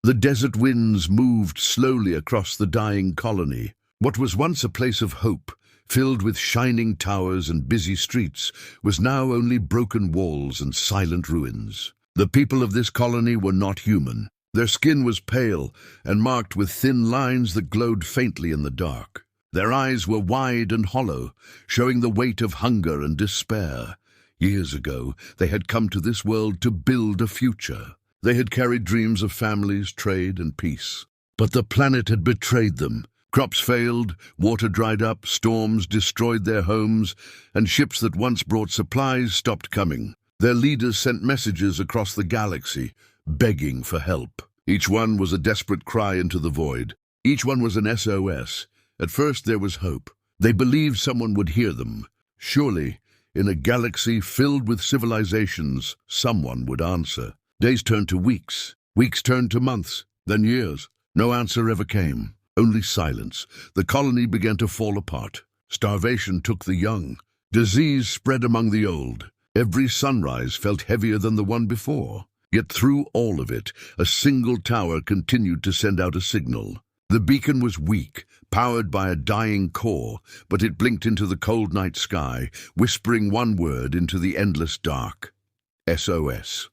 The desert winds moved slowly across the dying colony. What was once a place of hope, filled with shining towers and busy streets, was now only broken walls and silent ruins. The people of this colony were not human. Their skin was pale and marked with thin lines that glowed faintly in the dark. Their eyes were wide and hollow, showing the weight of hunger and despair. Years ago, they had come to this world to build a future. They had carried dreams of families, trade, and peace. But the planet had betrayed them. Crops failed, water dried up, storms destroyed their homes, and ships that once brought supplies stopped coming. Their leaders sent messages across the galaxy, begging for help. Each one was a desperate cry into the void. Each one was an SOS. At first there was hope. They believed someone would hear them. Surely, in a galaxy filled with civilizations, someone would answer. Days turned to weeks. Weeks turned to months, then years. No answer ever came. Only silence. The colony began to fall apart. Starvation took the young. Disease spread among the old. Every sunrise felt heavier than the one before. Yet through all of it, a single tower continued to send out a signal. The beacon was weak, powered by a dying core, but it blinked into the cold night sky, whispering one word into the endless dark. SOS.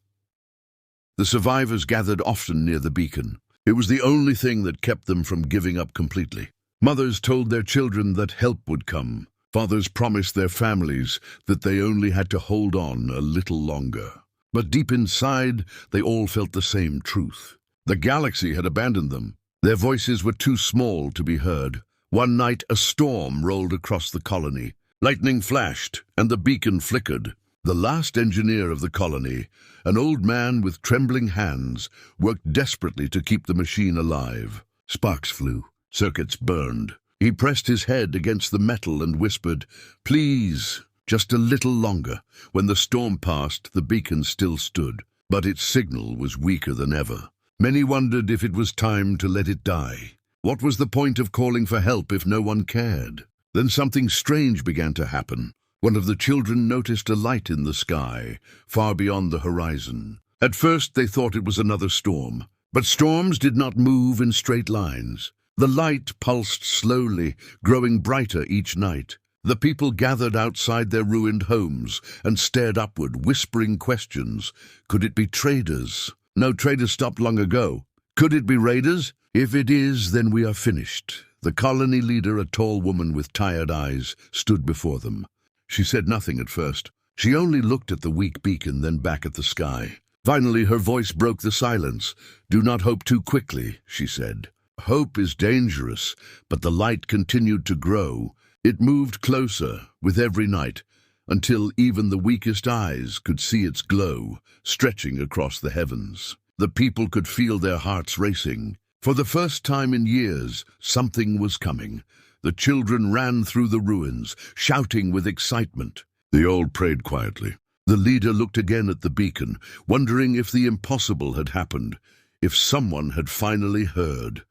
The survivors gathered often near the beacon. It was the only thing that kept them from giving up completely. Mothers told their children that help would come. Fathers promised their families that they only had to hold on a little longer. But deep inside, they all felt the same truth. The galaxy had abandoned them. Their voices were too small to be heard. One night, a storm rolled across the colony. Lightning flashed, and the beacon flickered. The last engineer of the colony, an old man with trembling hands, worked desperately to keep the machine alive. Sparks flew. Circuits burned. He pressed his head against the metal and whispered, "Please, just a little longer." When the storm passed, the beacon still stood, but its signal was weaker than ever. Many wondered if it was time to let it die. What was the point of calling for help if no one cared? Then something strange began to happen. One of the children noticed a light in the sky, far beyond the horizon. At first they thought it was another storm, but storms did not move in straight lines. The light pulsed slowly, growing brighter each night. The people gathered outside their ruined homes and stared upward, whispering questions. Could it be traders? No, traders stopped long ago. Could it be raiders? If it is, then we are finished. The colony leader, a tall woman with tired eyes, stood before them. She said nothing at first. She only looked at the weak beacon, then back at the sky. Finally, her voice broke the silence. "Do not hope too quickly," she said. "Hope is dangerous," but the light continued to grow. It moved closer with every night, until even the weakest eyes could see its glow, stretching across the heavens. The people could feel their hearts racing. For the first time in years, something was coming. The children ran through the ruins, shouting with excitement. The old prayed quietly. The leader looked again at the beacon, wondering if the impossible had happened, if someone had finally heard.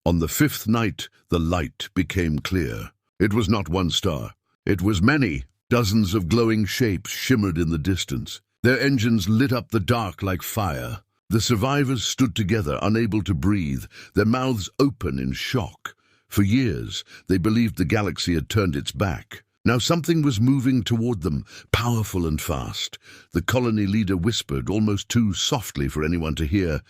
On the fifth night, the light became clear. It was not one star. It was many. Dozens of glowing shapes shimmered in the distance. Their engines lit up the dark like fire. The survivors stood together, unable to breathe, their mouths open in shock. For years, they believed the galaxy had turned its back. Now something was moving toward them, powerful and fast. The colony leader whispered, almost too softly for anyone to hear,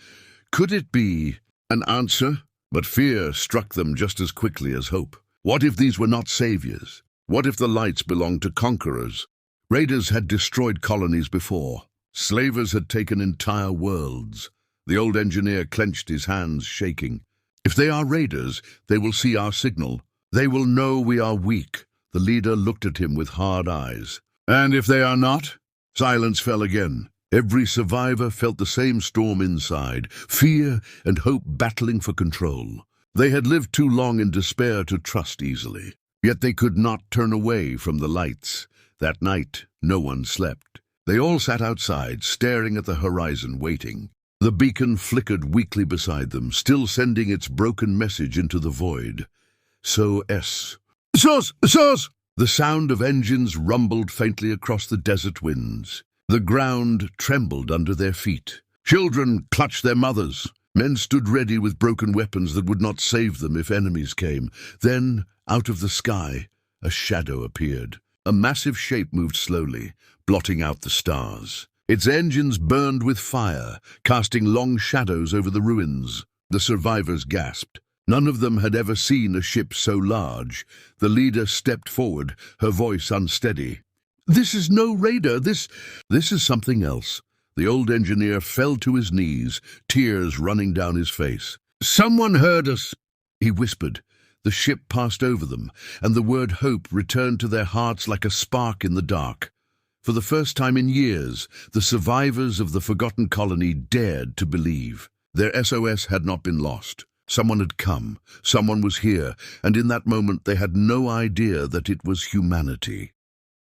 "Could it be an answer?" But fear struck them just as quickly as hope. What if these were not saviors? What if the lights belonged to conquerors? Raiders had destroyed colonies before. Slavers had taken entire worlds. The old engineer clenched his hands, shaking. If they are raiders, they will see our signal. They will know we are weak. The leader looked at him with hard eyes. And if they are not? Silence fell again. Every survivor felt the same storm inside, fear and hope battling for control. They had lived too long in despair to trust easily. Yet they could not turn away from the lights. That night, no one slept. They all sat outside, staring at the horizon, waiting. The beacon flickered weakly beside them, still sending its broken message into the void. SOS. SOS! SOS! The sound of engines rumbled faintly across the desert winds. The ground trembled under their feet. Children clutched their mothers. Men stood ready with broken weapons that would not save them if enemies came. Then, out of the sky, a shadow appeared. A massive shape moved slowly, blotting out the stars. Its engines burned with fire, casting long shadows over the ruins. The survivors gasped. None of them had ever seen a ship so large. The leader stepped forward, her voice unsteady. "This is no raider, this is something else." The old engineer fell to his knees, tears running down his face. "Someone heard us," he whispered. The ship passed over them, and the word hope returned to their hearts like a spark in the dark. For the first time in years, the survivors of the forgotten colony dared to believe. Their SOS had not been lost. Someone had come, someone was here, and in that moment they had no idea that it was humanity.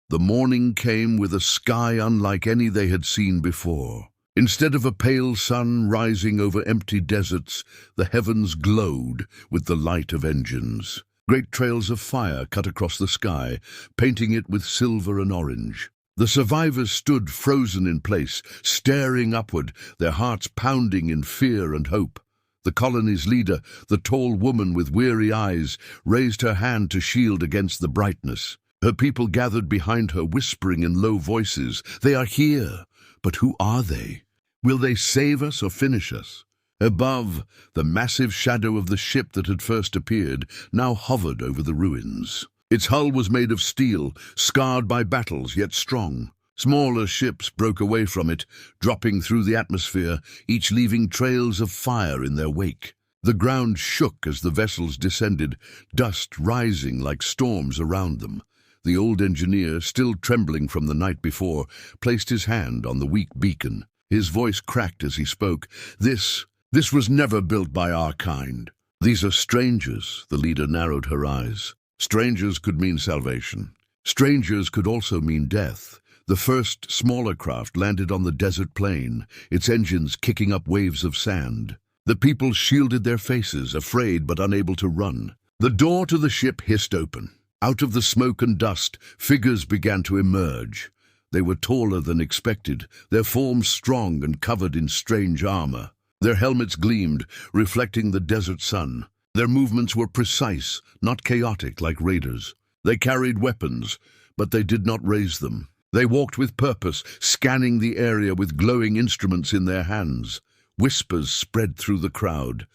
The morning came with a sky unlike any they had seen before. Instead of a pale sun rising over empty deserts, the heavens glowed with the light of engines. Great trails of fire cut across the sky, painting it with silver and orange. The survivors stood frozen in place, staring upward, their hearts pounding in fear and hope. The colony's leader, the tall woman with weary eyes, raised her hand to shield against the brightness. Her people gathered behind her, whispering in low voices, "They are here, but who are they? Will they save us or finish us?" Above, the massive shadow of the ship that had first appeared now hovered over the ruins. Its hull was made of steel, scarred by battles, yet strong. Smaller ships broke away from it, dropping through the atmosphere, each leaving trails of fire in their wake. The ground shook as the vessels descended, dust rising like storms around them. The old engineer, still trembling from the night before, placed his hand on the weak beacon. His voice cracked as he spoke. This was never built by our kind. These are strangers." The leader narrowed her eyes. Strangers could mean salvation. Strangers could also mean death. The first smaller craft landed on the desert plain, its engines kicking up waves of sand. The people shielded their faces, afraid but unable to run. The door to the ship hissed open. Out of the smoke and dust, figures began to emerge. They were taller than expected, their forms strong and covered in strange armor. Their helmets gleamed, reflecting the desert sun. Their movements were precise, not chaotic like raiders. They carried weapons, but they did not raise them. They walked with purpose, scanning the area with glowing instruments in their hands. Whispers spread through the crowd.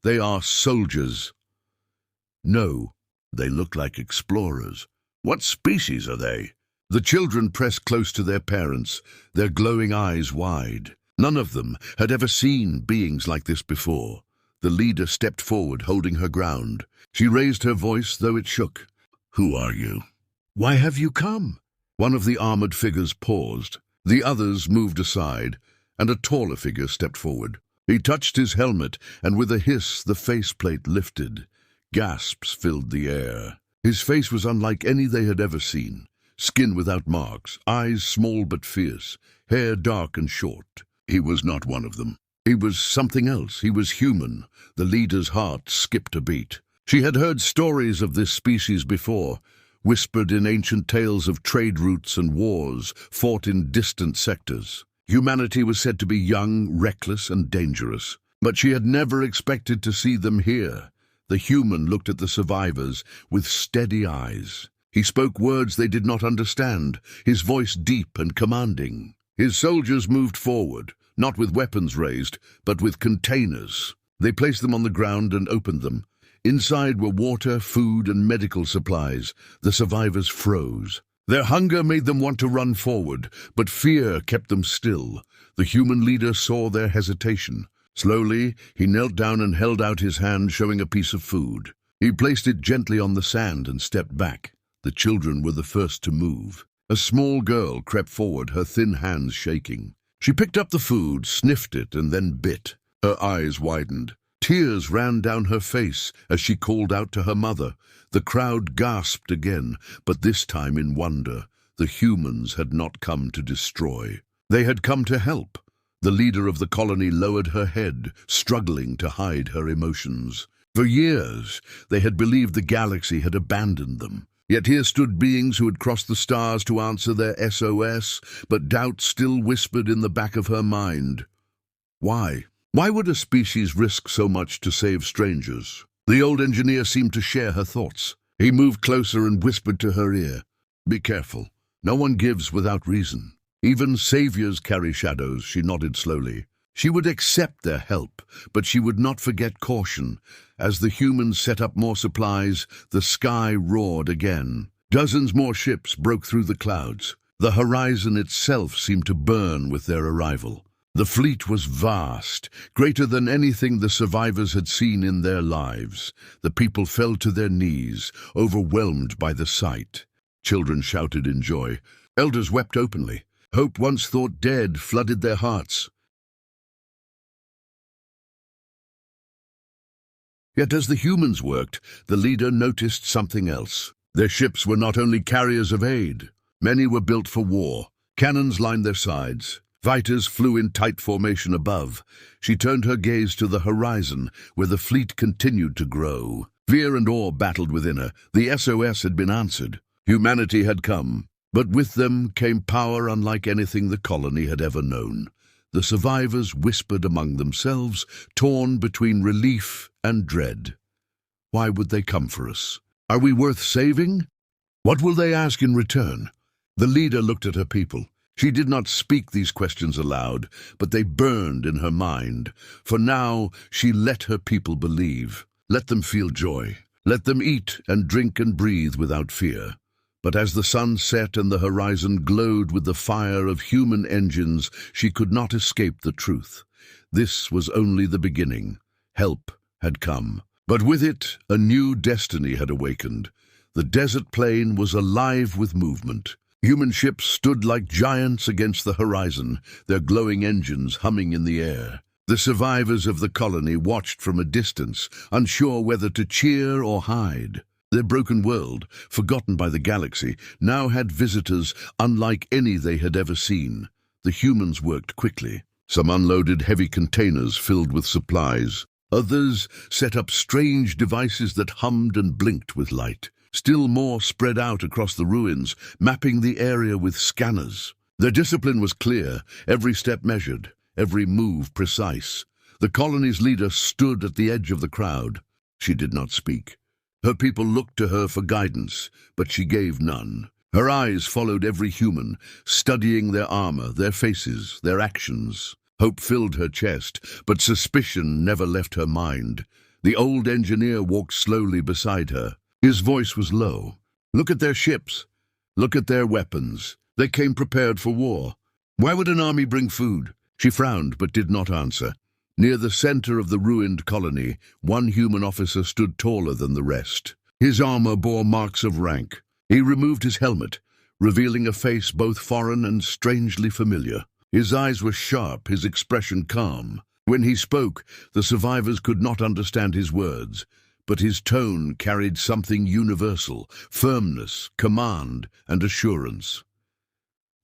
"They are soldiers." "No, they look like explorers." "What species are they?" The children pressed close to their parents, their glowing eyes wide. None of them had ever seen beings like this before. The leader stepped forward, holding her ground. She raised her voice, though it shook. "Who are you? Why have you come?" One of the armored figures paused. The others moved aside, and a taller figure stepped forward. He touched his helmet, and with a hiss the faceplate lifted. Gasps filled the air. His face was unlike any they had ever seen. Skin without marks, eyes small but fierce, hair dark and short. He was not one of them. He was something else. He was human. The leader's heart skipped a beat. She had heard stories of this species before, whispered in ancient tales of trade routes and wars fought in distant sectors. Humanity was said to be young, reckless, and dangerous. But she had never expected to see them here. The human looked at the survivors with steady eyes. He spoke words they did not understand, his voice deep and commanding. His soldiers moved forward, not with weapons raised, but with containers. They placed them on the ground and opened them. Inside were water, food, and medical supplies. The survivors froze. Their hunger made them want to run forward, but fear kept them still. The human leader saw their hesitation. Slowly, he knelt down and held out his hand, showing a piece of food. He placed it gently on the sand and stepped back. The children were the first to move. A small girl crept forward, her thin hands shaking. She picked up the food, sniffed it, and then bit. Her eyes widened. Tears ran down her face as she called out to her mother. The crowd gasped again, but this time in wonder. The humans had not come to destroy. They had come to help. The leader of the colony lowered her head, struggling to hide her emotions. For years, they had believed the galaxy had abandoned them. Yet here stood beings who had crossed the stars to answer their SOS, but doubt still whispered in the back of her mind. Why? Why would a species risk so much to save strangers? The old engineer seemed to share her thoughts. He moved closer and whispered to her ear, "Be careful. No one gives without reason. Even saviors carry shadows," she nodded slowly. She would accept their help, but she would not forget caution. As the humans set up more supplies, the sky roared again. Dozens more ships broke through the clouds. The horizon itself seemed to burn with their arrival. The fleet was vast, greater than anything the survivors had seen in their lives. The people fell to their knees, overwhelmed by the sight. Children shouted in joy. Elders wept openly. Hope once thought dead flooded their hearts. Yet as the humans worked, the leader noticed something else. Their ships were not only carriers of aid. Many were built for war. Cannons lined their sides. Fighters flew in tight formation above. She turned her gaze to the horizon, where the fleet continued to grow. Fear and awe battled within her. The SOS had been answered. Humanity had come. But with them came power unlike anything the colony had ever known. The survivors whispered among themselves, torn between relief and dread. Why would they come for us? Are we worth saving? What will they ask in return? The leader looked at her people. She did not speak these questions aloud, but they burned in her mind. For now, she let her people believe. Let them feel joy. Let them eat and drink and breathe without fear. But as the sun set and the horizon glowed with the fire of human engines, she could not escape the truth. This was only the beginning. Help had come. But with it, a new destiny had awakened. The desert plain was alive with movement. Human ships stood like giants against the horizon, their glowing engines humming in the air. The survivors of the colony watched from a distance, unsure whether to cheer or hide. Their broken world, forgotten by the galaxy, now had visitors unlike any they had ever seen. The humans worked quickly. Some unloaded heavy containers filled with supplies. Others set up strange devices that hummed and blinked with light. Still more spread out across the ruins, mapping the area with scanners. Their discipline was clear, every step measured, every move precise. The colony's leader stood at the edge of the crowd. She did not speak. Her people looked to her for guidance, but she gave none. Her eyes followed every human, studying their armor, their faces, their actions. Hope filled her chest, but suspicion never left her mind. The old engineer walked slowly beside her. His voice was low. "Look at their ships. Look at their weapons. They came prepared for war. Why would an army bring food?" She frowned but did not answer. Near the center of the ruined colony, one human officer stood taller than the rest. His armor bore marks of rank. He removed his helmet, revealing a face both foreign and strangely familiar. His eyes were sharp, his expression calm. When he spoke, the survivors could not understand his words. But his tone carried something universal: firmness, command, and assurance.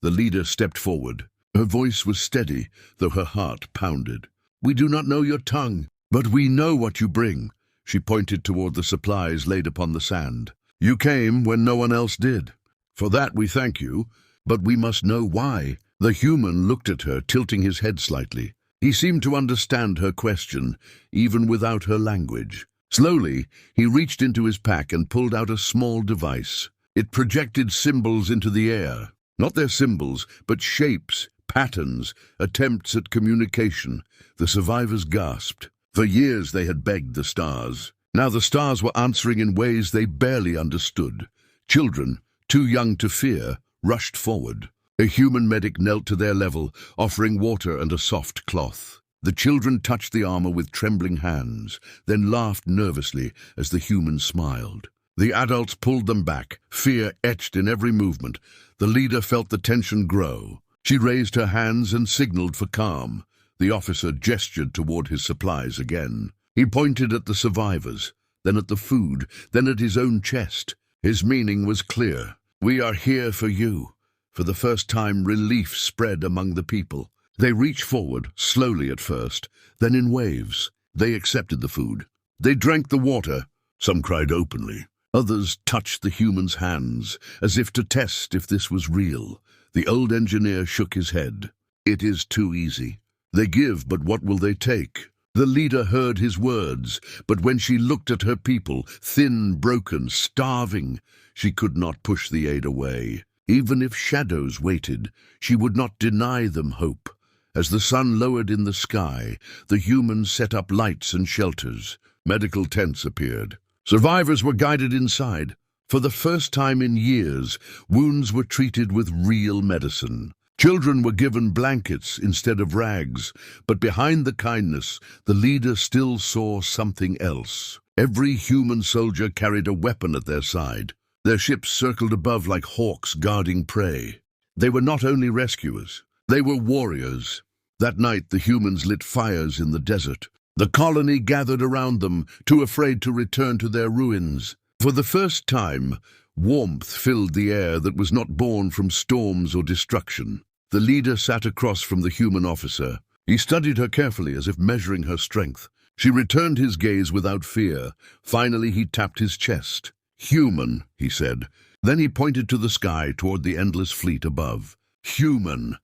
The leader stepped forward. Her voice was steady, though her heart pounded. "We do not know your tongue, but we know what you bring." She pointed toward the supplies laid upon the sand. "You came when no one else did. For that we thank you, but we must know why." The human looked at her, tilting his head slightly. He seemed to understand her question, even without her language. Slowly, he reached into his pack and pulled out a small device. It projected symbols into the air. Not their symbols, but shapes, patterns, attempts at communication. The survivors gasped. For years they had begged the stars. Now the stars were answering in ways they barely understood. Children, too young to fear, rushed forward. A human medic knelt to their level, offering water and a soft cloth. The children touched the armor with trembling hands, then laughed nervously as the humans smiled. The adults pulled them back, fear etched in every movement. The leader felt the tension grow. She raised her hands and signaled for calm. The officer gestured toward his supplies again. He pointed at the survivors, then at the food, then at his own chest. His meaning was clear. "We are here for you." For the first time, relief spread among the people. They reached forward, slowly at first, then in waves. They accepted the food. They drank the water. Some cried openly. Others touched the humans' hands, as if to test if this was real. The old engineer shook his head. "It is too easy. They give, but what will they take? The leader heard his words, but when she looked at her people, thin, broken, starving, she could not push the aid away. Even if shadows waited, she would not deny them hope. As the sun lowered in the sky, the humans set up lights and shelters. Medical tents appeared. Survivors were guided inside. For the first time in years, wounds were treated with real medicine. Children were given blankets instead of rags, but behind the kindness, the leader still saw something else. Every human soldier carried a weapon at their side. Their ships circled above like hawks guarding prey. They were not only rescuers, they were warriors. That night, the humans lit fires in the desert. The colony gathered around them, too afraid to return to their ruins. For the first time, warmth filled the air that was not born from storms or destruction. The leader sat across from the human officer. He studied her carefully as if measuring her strength. She returned his gaze without fear. Finally, he tapped his chest. "Human," he said. Then he pointed to the sky toward the endless fleet above. "Human."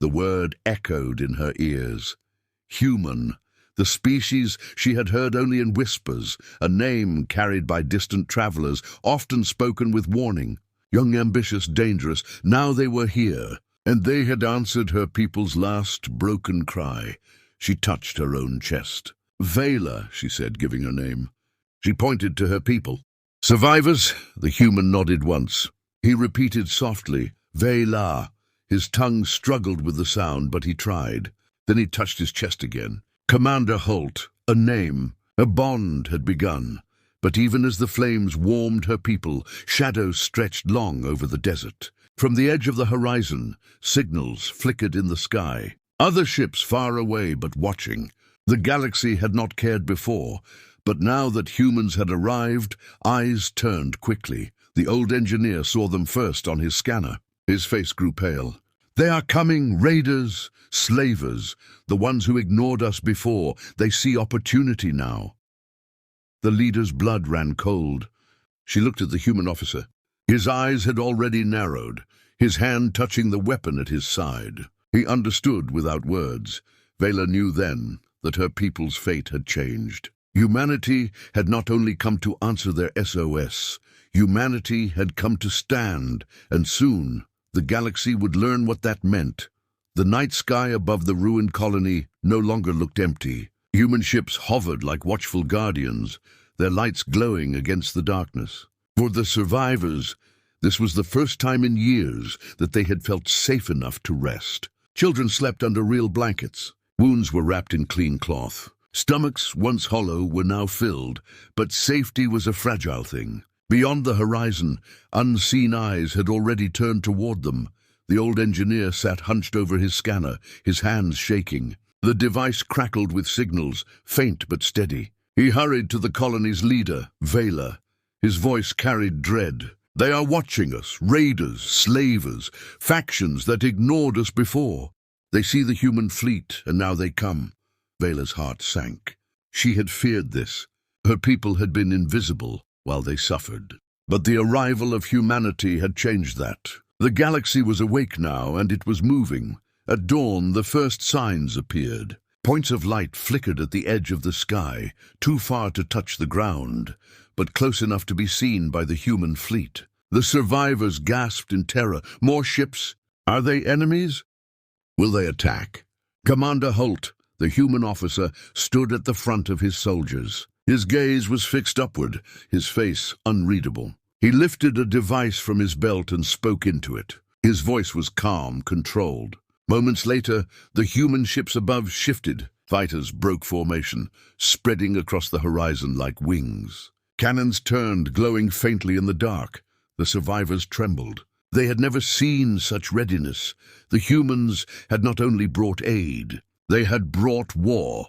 The word echoed in her ears. Human. The species she had heard only in whispers, a name carried by distant travelers, often spoken with warning. Young, ambitious, dangerous, now they were here, and they had answered her people's last broken cry. She touched her own chest. "Vela," she said, giving her name. She pointed to her people. "Survivors?" The human nodded once. He repeated softly, "Vela." His tongue struggled with the sound, but he tried. Then he touched his chest again. "Commander Holt," a name, a bond had begun. But even as the flames warmed her people, shadows stretched long over the desert. From the edge of the horizon, signals flickered in the sky. Other ships far away but watching. The galaxy had not cared before, but now that humans had arrived, eyes turned quickly. The old engineer saw them first on his scanner. His face grew pale. "They are coming, raiders, slavers, the ones who ignored us before. They see opportunity now." The leader's blood ran cold. She looked at the human officer. His eyes had already narrowed, his hand touching the weapon at his side. He understood without words. Vela knew then that her people's fate had changed. Humanity had not only come to answer their SOS, humanity had come to stand, and soon the galaxy would learn what that meant. The night sky above the ruined colony no longer looked empty. Human ships hovered like watchful guardians, their lights glowing against the darkness. For the survivors, this was the first time in years that they had felt safe enough to rest. Children slept under real blankets. Wounds were wrapped in clean cloth. Stomachs, once hollow, were now filled, but safety was a fragile thing. Beyond the horizon, unseen eyes had already turned toward them. The old engineer sat hunched over his scanner, his hands shaking. The device crackled with signals, faint but steady. He hurried to the colony's leader, Vela. His voice carried dread. "They are watching us, raiders, slavers, factions that ignored us before. They see the human fleet, and now they come." Vela's heart sank. She had feared this. Her people had been invisible while they suffered. But the arrival of humanity had changed that. The galaxy was awake now, and it was moving. At dawn, the first signs appeared. Points of light flickered at the edge of the sky, too far to touch the ground, but close enough to be seen by the human fleet. The survivors gasped in terror. More ships? Are they enemies? Will they attack? Commander Holt, the human officer, stood at the front of his soldiers. His gaze was fixed upward, his face unreadable. He lifted a device from his belt and spoke into it. His voice was calm, controlled. Moments later, the human ships above shifted. Fighters broke formation, spreading across the horizon like wings. Cannons turned, glowing faintly in the dark. The survivors trembled. They had never seen such readiness. The humans had not only brought aid, they had brought war.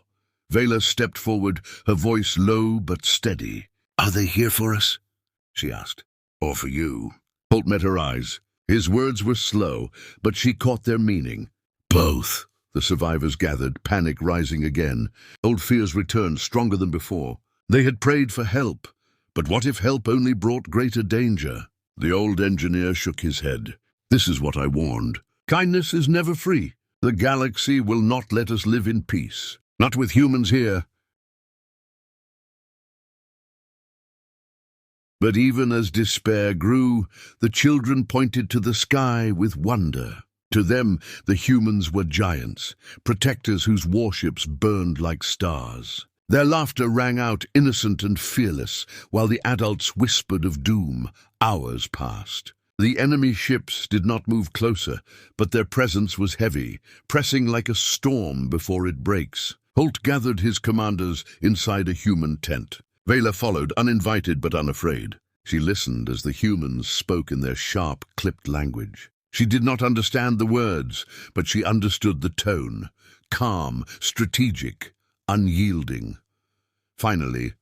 Vela stepped forward, her voice low but steady. "Are they here for us?" she asked. "Or for you?" Holt met her eyes. His words were slow, but she caught their meaning. "Both." The survivors gathered, panic rising again. Old fears returned, stronger than before. They had prayed for help, but what if help only brought greater danger? The old engineer shook his head. "This is what I warned. Kindness is never free. The galaxy will not let us live in peace. Not with humans here. But even as despair grew, the children pointed to the sky with wonder. To them, the humans were giants, protectors whose warships burned like stars. Their laughter rang out innocent and fearless, while the adults whispered of doom. Hours passed. The enemy ships did not move closer, but their presence was heavy, pressing like a storm before it breaks. Holt gathered his commanders inside a human tent. Vela followed, uninvited but unafraid. She listened as the humans spoke in their sharp, clipped language. She did not understand the words, but she understood the tone. Calm, strategic, unyielding. Finally,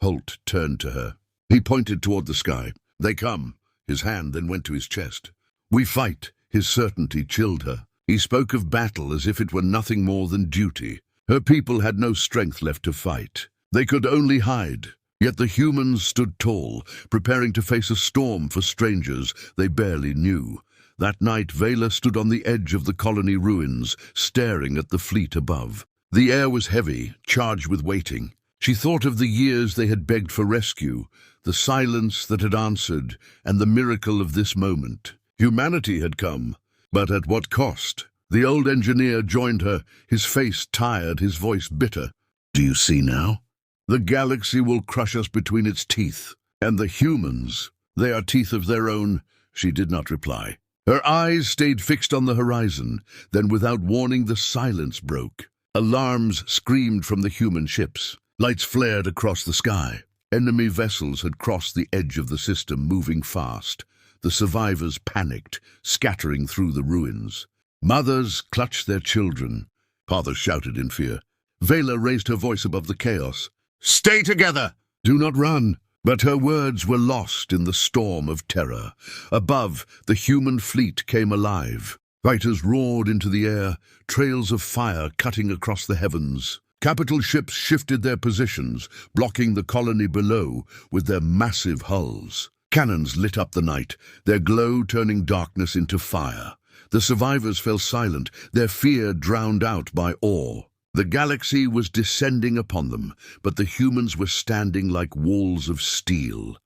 Holt turned to her. He pointed toward the sky. "They come." His hand then went to his chest. "We fight." His certainty chilled her. He spoke of battle as if it were nothing more than duty. Her people had no strength left to fight. They could only hide. Yet the humans stood tall, preparing to face a storm for strangers they barely knew. That night, Vela stood on the edge of the colony ruins, staring at the fleet above. The air was heavy, charged with waiting. She thought of the years they had begged for rescue, the silence that had answered, and the miracle of this moment. Humanity had come, but at what cost? The old engineer joined her, his face tired, his voice bitter. "Do you see now? The galaxy will crush us between its teeth. And the humans, they are teeth of their own." She did not reply. Her eyes stayed fixed on the horizon. Then without warning, the silence broke. Alarms screamed from the human ships. Lights flared across the sky. Enemy vessels had crossed the edge of the system, moving fast. The survivors panicked, scattering through the ruins. Mothers clutched their children. Fathers shouted in fear. Vela raised her voice above the chaos. "Stay together! Do not run!" But her words were lost in the storm of terror. Above, the human fleet came alive. Fighters roared into the air, trails of fire cutting across the heavens. Capital ships shifted their positions, blocking the colony below with their massive hulls. Cannons lit up the night, their glow turning darkness into fire. The survivors fell silent, their fear drowned out by awe. The galaxy was descending upon them, but the humans were standing like walls of steel.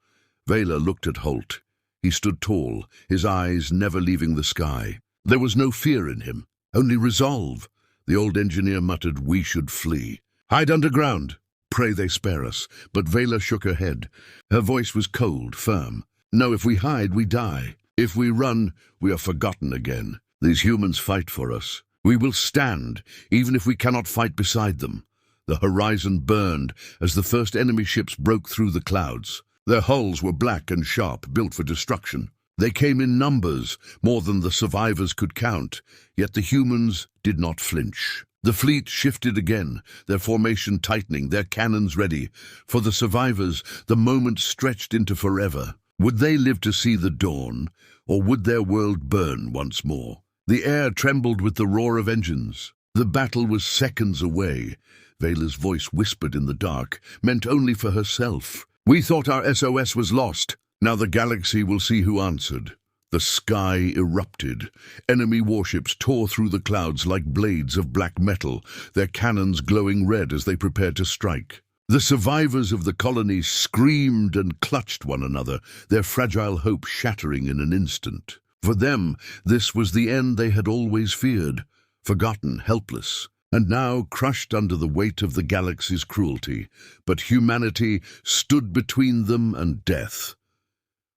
Vela looked at Holt. He stood tall, his eyes never leaving the sky. There was no fear in him, only resolve. The old engineer muttered, "We should flee. Hide underground. Pray they spare us." But Vela shook her head. Her voice was cold, firm. "No, if we hide, we die. If we run, we are forgotten again. These humans fight for us. We will stand, even if we cannot fight beside them." The horizon burned as the first enemy ships broke through the clouds. Their hulls were black and sharp, built for destruction. They came in numbers, more than the survivors could count, yet the humans did not flinch. The fleet shifted again, their formation tightening, their cannons ready. For the survivors, the moment stretched into forever. Would they live to see the dawn, or would their world burn once more? The air trembled with the roar of engines. The battle was seconds away. Vela's voice whispered in the dark, meant only for herself. "We thought our SOS was lost. Now the galaxy will see who answered." The sky erupted. Enemy warships tore through the clouds like blades of black metal, their cannons glowing red as they prepared to strike. The survivors of the colony screamed and clutched one another, their fragile hope shattering in an instant. For them, this was the end they had always feared, forgotten, helpless, and now crushed under the weight of the galaxy's cruelty. But humanity stood between them and death.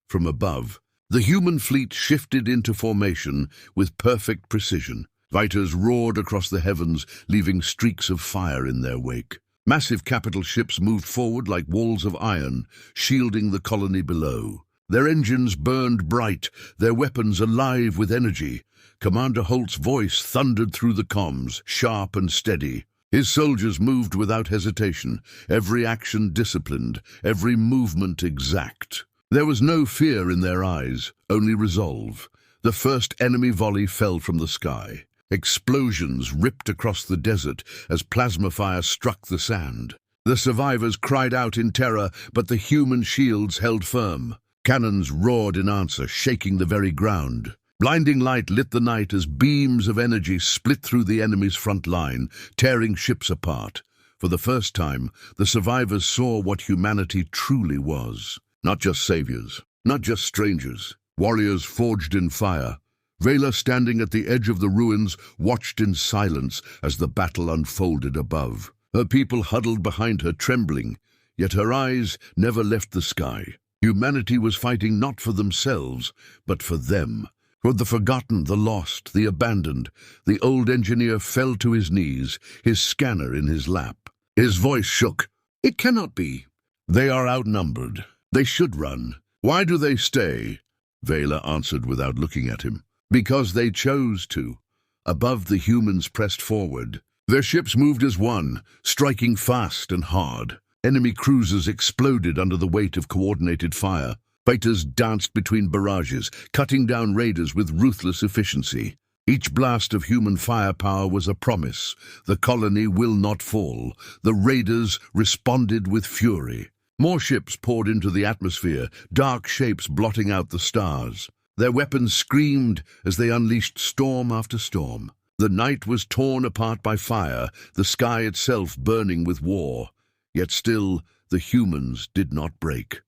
From above, the human fleet shifted into formation with perfect precision. Fighters roared across the heavens, leaving streaks of fire in their wake. Massive capital ships moved forward like walls of iron, shielding the colony below. Their engines burned bright, their weapons alive with energy. Commander Holt's voice thundered through the comms, sharp and steady. His soldiers moved without hesitation, every action disciplined, every movement exact. There was no fear in their eyes, only resolve. The first enemy volley fell from the sky. Explosions ripped across the desert as plasma fire struck the sand. The survivors cried out in terror, but the human shields held firm. Cannons roared in answer, shaking the very ground. Blinding light lit the night as beams of energy split through the enemy's front line, tearing ships apart. For the first time, the survivors saw what humanity truly was. Not just saviors, not just strangers, warriors forged in fire. Vela, standing at the edge of the ruins, watched in silence as the battle unfolded above. Her people huddled behind her, trembling, yet her eyes never left the sky. Humanity was fighting not for themselves, but for them. For the forgotten, the lost, the abandoned. The old engineer fell to his knees, his scanner in his lap. His voice shook. "It cannot be. They are outnumbered. They should run. Why do they stay?" Vela answered without looking at him. "Because they chose to." Above, the humans pressed forward. Their ships moved as one, striking fast and hard. Enemy cruisers exploded under the weight of coordinated fire. Fighters danced between barrages, cutting down raiders with ruthless efficiency. Each blast of human firepower was a promise. The colony will not fall. The raiders responded with fury. More ships poured into the atmosphere, dark shapes blotting out the stars. Their weapons screamed as they unleashed storm after storm. The night was torn apart by fire, the sky itself burning with war. Yet still, the humans did not break.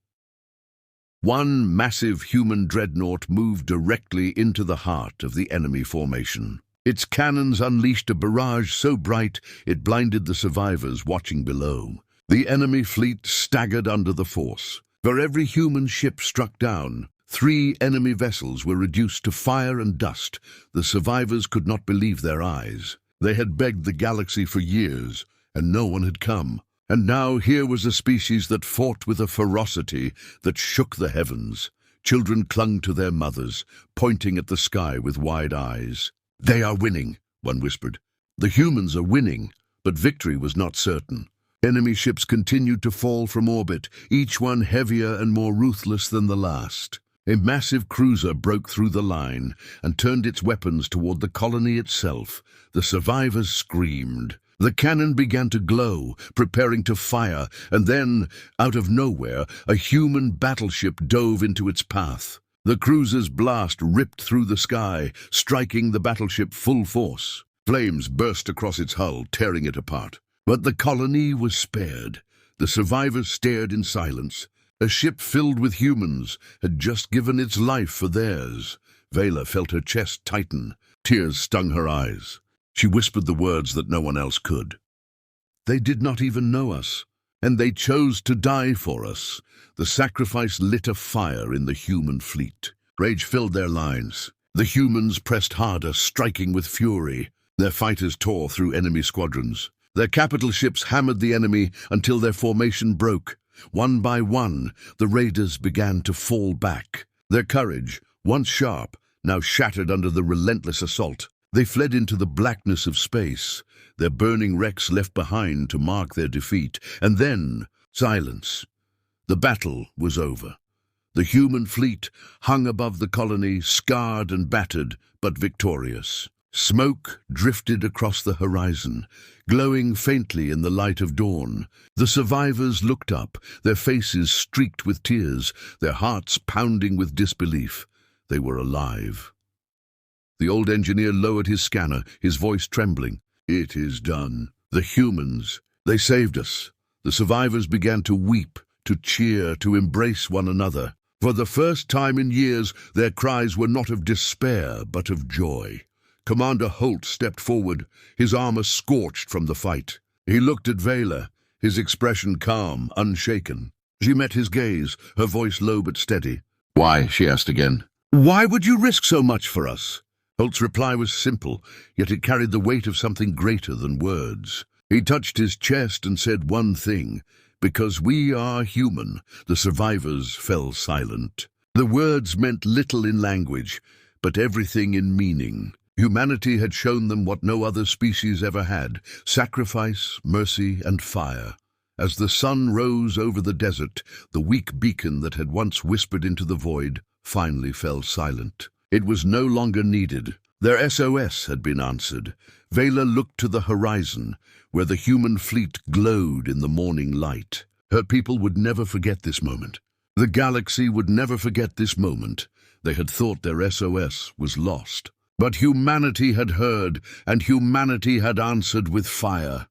One massive human dreadnought moved directly into the heart of the enemy formation. Its cannons unleashed a barrage so bright it blinded the survivors watching below. The enemy fleet staggered under the force. For every human ship struck down, 3 enemy vessels were reduced to fire and dust. The survivors could not believe their eyes. They had begged the galaxy for years, and no one had come. And now here was a species that fought with a ferocity that shook the heavens. Children clung to their mothers, pointing at the sky with wide eyes. "They are winning," one whispered. "The humans are winning," but victory was not certain. Enemy ships continued to fall from orbit, each one heavier and more ruthless than the last. A massive cruiser broke through the line and turned its weapons toward the colony itself. The survivors screamed. The cannon began to glow, preparing to fire, and then, out of nowhere, a human battleship dove into its path. The cruiser's blast ripped through the sky, striking the battleship full force. Flames burst across its hull, tearing it apart. But the colony was spared. The survivors stared in silence. A ship filled with humans had just given its life for theirs. Vela felt her chest tighten. Tears stung her eyes. She whispered the words that no one else could. "They did not even know us, and they chose to die for us." The sacrifice lit a fire in the human fleet. Rage filled their lines. The humans pressed harder, striking with fury. Their fighters tore through enemy squadrons. Their capital ships hammered the enemy until their formation broke. One by one, the raiders began to fall back. Their courage, once sharp, now shattered under the relentless assault. They fled into the blackness of space, their burning wrecks left behind to mark their defeat. And then, silence. The battle was over. The human fleet hung above the colony, scarred and battered, but victorious. Smoke drifted across the horizon, glowing faintly in the light of dawn. The survivors looked up, their faces streaked with tears, their hearts pounding with disbelief. They were alive. The old engineer lowered his scanner, his voice trembling. "It is done. The humans, they saved us." The survivors began to weep, to cheer, to embrace one another. For the first time in years, their cries were not of despair, but of joy. Commander Holt stepped forward, his armor scorched from the fight. He looked at Vela, his expression calm, unshaken. She met his gaze, her voice low but steady. "Why?" she asked again. "Why would you risk so much for us?" Holt's reply was simple, yet it carried the weight of something greater than words. He touched his chest and said one thing: "Because we are human." The survivors fell silent. The words meant little in language, but everything in meaning. Humanity had shown them what no other species ever had: sacrifice, mercy, and fire. As the sun rose over the desert, the weak beacon that had once whispered into the void finally fell silent. It was no longer needed. Their SOS had been answered. Vela looked to the horizon, where the human fleet glowed in the morning light. Her people would never forget this moment. The galaxy would never forget this moment. They had thought their SOS was lost. But humanity had heard, and humanity had answered with fire.